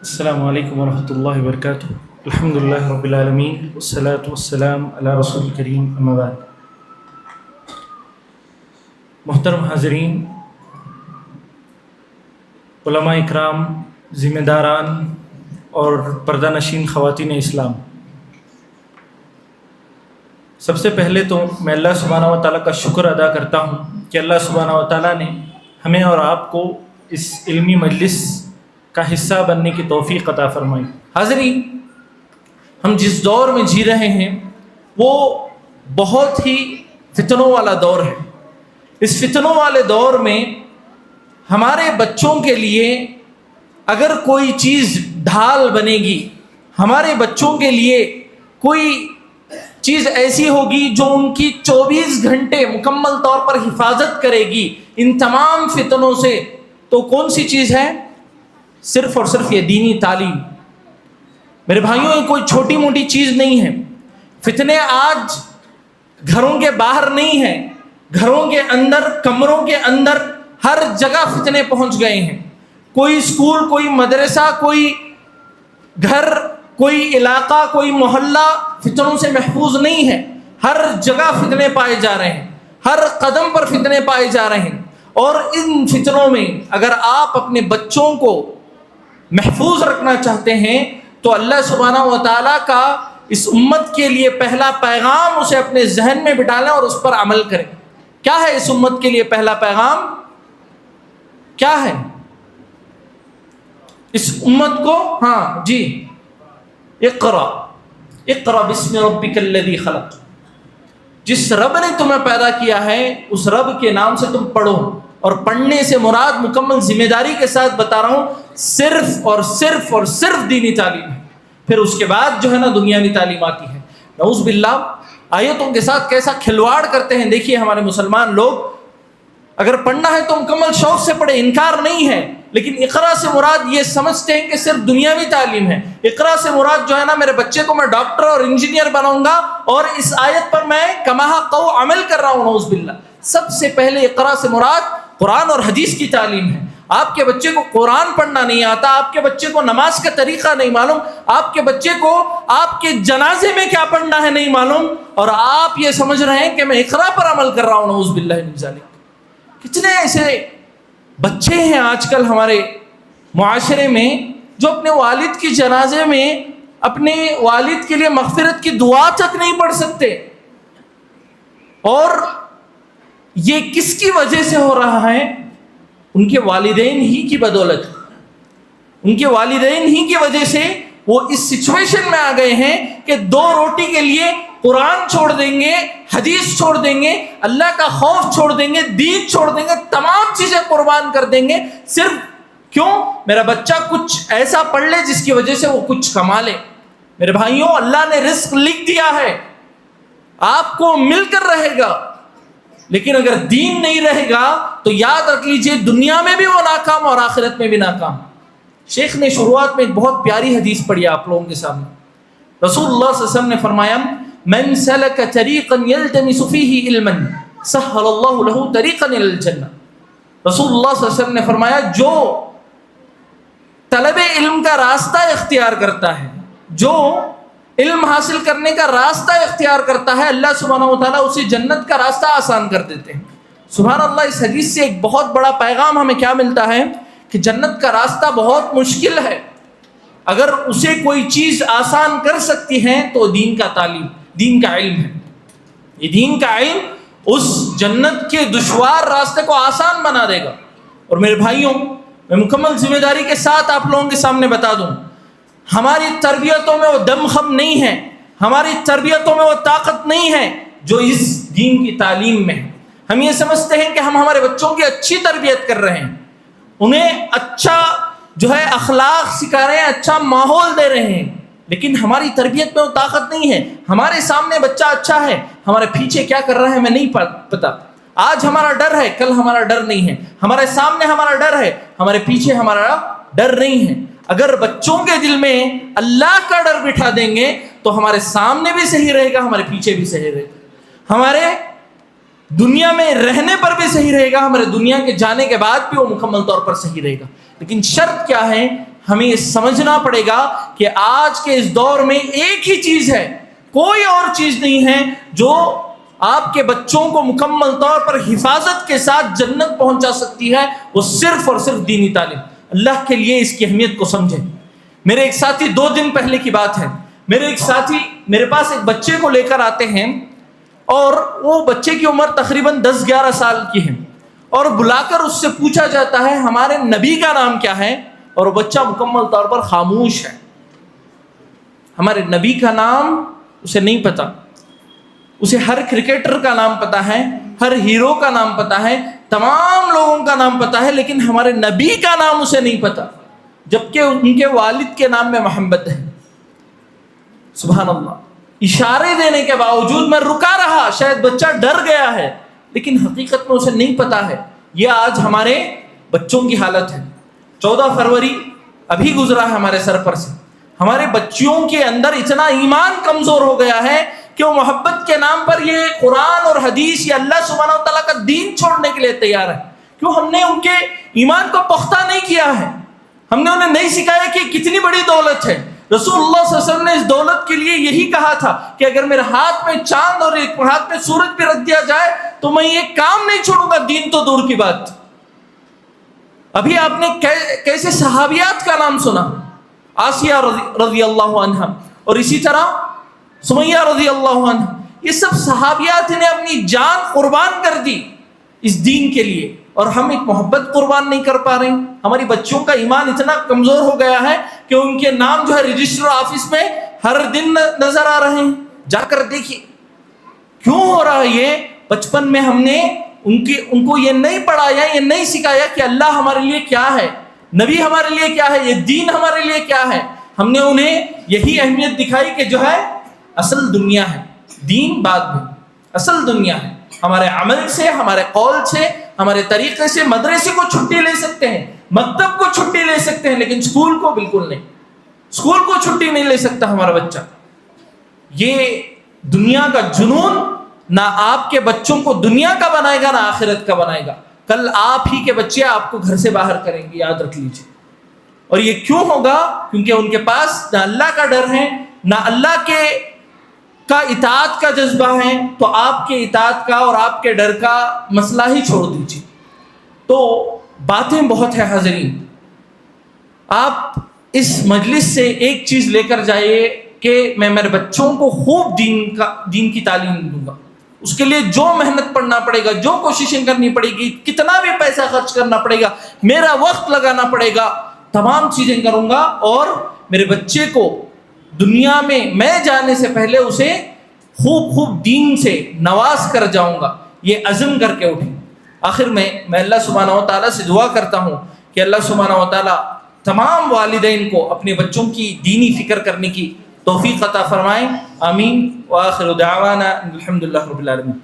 السلام علیکم ورحمۃ اللہ وبرکاتہ۔ الحمد للہ رب العالمین والصلاة والسلام علی رسول الکریم، اما بعد۔ محترم حاضرین، علماء اکرام، ذمہ داران اور پردہ نشین خواتین اسلام، سب سے پہلے تو میں اللہ سبحانہ و تعالیٰ کا شکر ادا کرتا ہوں کہ اللہ سبحانہ و تعالیٰ نے ہمیں اور آپ کو اس علمی مجلس کا حصہ بننے کی توفیق عطا فرمائی۔ حاضرین، ہم جس دور میں جی رہے ہیں وہ بہت ہی فتنوں والا دور ہے۔ اس فتنوں والے دور میں ہمارے بچوں کے لیے اگر کوئی چیز ڈھال بنے گی، ہمارے بچوں کے لیے کوئی چیز ایسی ہوگی جو ان کی 24 گھنٹے مکمل طور پر حفاظت کرے گی ان تمام فتنوں سے، تو کون سی چیز ہے؟ صرف اور صرف یہ دینی تعلیم۔ میرے بھائیوں، یہ کوئی چھوٹی موٹی چیز نہیں ہے۔ فتنے آج گھروں کے باہر نہیں ہیں، گھروں کے اندر، کمروں کے اندر، ہر جگہ فتنے پہنچ گئے ہیں۔ کوئی اسکول، کوئی مدرسہ، کوئی گھر، کوئی علاقہ، کوئی محلہ فتنوں سے محفوظ نہیں ہے۔ ہر جگہ فتنے پائے جا رہے ہیں، ہر قدم پر فتنے پائے جا رہے ہیں۔ اور ان فتنوں میں اگر آپ اپنے بچوں کو محفوظ رکھنا چاہتے ہیں تو اللہ سبحانہ و تعالیٰ کا اس امت کے لیے پہلا پیغام اسے اپنے ذہن میں بٹھا لیں اور اس پر عمل کریں۔ کیا ہے اس امت کے لیے پہلا پیغام؟ کیا ہے اس امت کو؟ اقرا بسم ربک الذی خلق۔ جس رب نے تمہیں پیدا کیا ہے اس رب کے نام سے تم پڑھو، اور پڑھنے سے مراد مکمل ذمہ داری کے ساتھ بتا رہا ہوں صرف اور صرف دینی تعلیم ہے۔ پھر اس کے بعد جو ہے نا دنیاوی تعلیم آتی ہے۔ نعوذ باللہ، آیتوں کے ساتھ کیسا کھلواڑ کرتے ہیں۔ دیکھیے ہمارے مسلمان لوگ اگر پڑھنا ہے تو مکمل شوق سے پڑھے، انکار نہیں ہے، لیکن اقرا سے مراد یہ سمجھتے ہیں کہ صرف دنیاوی تعلیم ہے۔ اقرا سے مراد جو ہے نا میرے بچے کو میں ڈاکٹر اور انجینئر بناؤں گا اور اس آیت پر میں کما حق عمل کر رہا ہوں۔ نعوذ باللہ، سب سے پہلے اقرا سے مراد قرآن اور حدیث کی تعلیم ہے۔ آپ کے بچے کو قرآن پڑھنا نہیں آتا، آپ کے بچے کو نماز کا طریقہ نہیں معلوم، آپ کے بچے کو آپ کے جنازے میں کیا پڑھنا ہے نہیں معلوم، اور آپ یہ سمجھ رہے ہیں کہ میں اقرا پر عمل کر رہا ہوں۔ نعوذ باللہ من ذالک۔ کتنے ایسے بچے ہیں آج کل ہمارے معاشرے میں جو اپنے والد کی جنازے میں اپنے والد کے لیے مغفرت کی دعا تک نہیں پڑھ سکتے، اور یہ کس کی وجہ سے ہو رہا ہے؟ ان کے والدین ہی کی بدولت، ان کے والدین ہی کی وجہ سے وہ اس سچویشن میں آ گئے ہیں کہ 2 روٹی کے لیے قرآن چھوڑ دیں گے، حدیث چھوڑ دیں گے، اللہ کا خوف چھوڑ دیں گے، دین چھوڑ دیں گے، تمام چیزیں قربان کر دیں گے، صرف کیوں؟ میرا بچہ کچھ ایسا پڑھ لے جس کی وجہ سے وہ کچھ کما لے۔ میرے بھائیوں، اللہ نے رزق لکھ دیا ہے، آپ کو مل کر رہے گا، لیکن اگر دین نہیں رہے گا تو یاد رکھ لیجئے دنیا میں بھی وہ ناکام اور آخرت میں بھی ناکام۔ شیخ نے شروعات میں ایک بہت پیاری حدیث پڑھی آپ لوگوں کے سامنے۔ رسول اللہ صلی اللہ علیہ وسلم نے فرمایا، من سلک طریقا یلتمس فیہ علما سہل اللہ لہ طریقا الی الجنہ۔ رسول اللہ صلی اللہ علیہ وسلم نے فرمایا، جو طلب علم کا راستہ اختیار کرتا ہے، جو علم حاصل کرنے کا راستہ اختیار کرتا ہے، اللہ سبحانہ و تعالیٰ اسے جنت کا راستہ آسان کر دیتے ہیں۔ سبحان اللہ، اس حدیث سے ایک بہت بڑا پیغام ہمیں کیا ملتا ہے کہ جنت کا راستہ بہت مشکل ہے۔ اگر اسے کوئی چیز آسان کر سکتی ہے تو دین کا تعلیم، دین کا علم ہے۔ یہ دین کا علم اس جنت کے دشوار راستے کو آسان بنا دے گا۔ اور میرے بھائیوں، میں مکمل ذمہ داری کے ساتھ آپ لوگوں کے سامنے بتا دوں، ہماری تربیتوں میں وہ دم خم نہیں ہے، ہماری تربیتوں میں وہ طاقت نہیں ہے جو اس دین کی تعلیم میں ہے۔ ہم یہ سمجھتے ہیں کہ ہم ہمارے بچوں کی اچھی تربیت کر رہے ہیں، انہیں اچھا جو ہے اخلاق سکھا رہے ہیں، اچھا ماحول دے رہے ہیں، لیکن ہماری تربیت میں وہ طاقت نہیں ہے۔ ہمارے سامنے بچہ اچھا ہے، ہمارے پیچھے کیا کر رہا ہے ہمیں نہیں پتا۔ آج ہمارا ڈر ہے، کل ہمارا ڈر نہیں ہے۔ ہمارے سامنے ہمارا ڈر ہے، ہمارے پیچھے ہمارا ڈر نہیں ہے۔ اگر بچوں کے دل میں اللہ کا ڈر بٹھا دیں گے تو ہمارے سامنے بھی صحیح رہے گا، ہمارے پیچھے بھی صحیح رہے گا، ہمارے دنیا میں رہنے پر بھی صحیح رہے گا، ہمارے دنیا کے جانے کے بعد بھی وہ مکمل طور پر صحیح رہے گا۔ لیکن شرط کیا ہے؟ ہمیں یہ سمجھنا پڑے گا کہ آج کے اس دور میں ایک ہی چیز ہے, کوئی اور چیز نہیں ہے جو آپ کے بچوں کو مکمل طور پر حفاظت کے ساتھ جنت پہنچا سکتی ہے, وہ صرف اور صرف دینی تعلیم. اللہ کے لیے اس کی اہمیت کو سمجھیں. میرے ایک ساتھی 2 دن پہلے کی بات ہے, میرے ایک ساتھی میرے پاس ایک بچے کو لے کر آتے ہیں اور وہ بچے کی عمر تقریباً 10-11 سال کی ہے, اور بلا کر اس سے پوچھا جاتا ہے ہمارے نبی کا نام کیا ہے, اور وہ بچہ مکمل طور پر خاموش ہے. ہمارے نبی کا نام اسے نہیں پتا. اسے ہر کرکٹر کا نام پتا ہے, ہر ہیرو کا نام پتا ہے, تمام لوگوں کا نام پتا ہے, لیکن ہمارے نبی کا نام اسے نہیں پتا, جبکہ ان کے والد کے نام میں محمد ہے. سبحان اللہ. اشارے دینے کے باوجود میں رکا رہا, شاید بچہ ڈر گیا ہے, لیکن حقیقت میں اسے نہیں پتا ہے. یہ آج ہمارے بچوں کی حالت ہے. 14 فروری ابھی گزرا ہے ہمارے سر پر سے. ہمارے بچیوں کے اندر اتنا ایمان کمزور ہو گیا ہے کہ وہ محبت کے نام پر یہ قرآن اور حدیث یا اللہ سبحانہ و تعالیٰ کا دین چھوڑنے کے لیے تیار ہے. کیوں؟ ہم نے ان کے ایمان کو پختہ نہیں کیا ہے. ہم نے انہیں نہیں سکھایا کہ کتنی بڑی دولت ہے. رسول اللہ صلی اللہ علیہ وسلم نے اس دولت کے لیے یہی کہا تھا کہ اگر میرے ہاتھ میں چاند اور ایک ہاتھ میں سورج بھی رکھ دیا جائے تو میں یہ کام نہیں چھوڑوں گا, دین تو دور کی بات. ابھی آپ نے کیسے صحابیات کا نام سنا, آسیہ رضی اللہ عنہ اور اسی طرح سمیہ رضی اللہ عنہ. یہ سب صحابیات نے اپنی جان قربان کر دی اس دین کے لیے, اور ہم ایک محبت قربان نہیں کر پا رہے ہیں. ہماری بچوں کا ایمان اتنا کمزور ہو گیا ہے کہ ان کے نام جو ہے رجسٹر آفس میں ہر دن نظر آ رہے ہیں. جا کر دیکھیے کیوں ہو رہا ہے یہ. بچپن میں ہم نے ان کو یہ نہیں پڑھایا, یہ نہیں سکھایا کہ اللہ ہمارے لیے کیا ہے, نبی ہمارے لیے کیا ہے, یہ دین ہمارے لیے کیا ہے. ہم نے انہیں یہی اہمیت دکھائی کہ جو ہے اصل دنیا ہے, دین بعد میں, اصل دنیا ہے. ہمارے عمل سے, ہمارے قول سے, ہمارے طریقے سے مدرسے کو چھٹی لے سکتے ہیں, مکتب کو چھٹی لے سکتے ہیں, لیکن اسکول کو بالکل نہیں. اسکول کو چھٹی نہیں لے سکتا ہمارا بچہ. یہ دنیا کا جنون نہ آپ کے بچوں کو دنیا کا بنائے گا نہ آخرت کا بنائے گا. کل آپ ہی کے بچے آپ کو گھر سے باہر کریں گے, یاد رکھ لیجیے. اور یہ کیوں ہوگا؟ کیونکہ ان کے پاس نہ اللہ کا ڈر ہے, نہ اللہ کا اطاعت کا جذبہ ہے. تو آپ کے اطاعت کا اور آپ کے ڈر کا مسئلہ ہی چھوڑ دیجیے. تو باتیں بہت ہیں حاضرین. آپ اس مجلس سے ایک چیز لے کر جائیے کہ میں میرے بچوں کو خوب دین کی تعلیم دوں گا. اس کے لیے جو محنت پڑھنا پڑے گا, جو کوششیں کرنی پڑے گی, کتنا بھی پیسہ خرچ کرنا پڑے گا, میرا وقت لگانا پڑے گا, تمام چیزیں کروں گا. اور میرے بچے کو دنیا میں جانے سے پہلے اسے خوب دین سے نواز کر جاؤں گا. یہ عزم کر کے اٹھیں. آخر میں اللہ سبحانہ و تعالیٰ سے دعا کرتا ہوں کہ اللہ سبحانہ و تعالیٰ تمام والدین کو اپنے بچوں کی دینی فکر کرنے کی توفیق عطا فرمائیں. آمین. وآخر دعوانا الحمدللہ رب العالمین.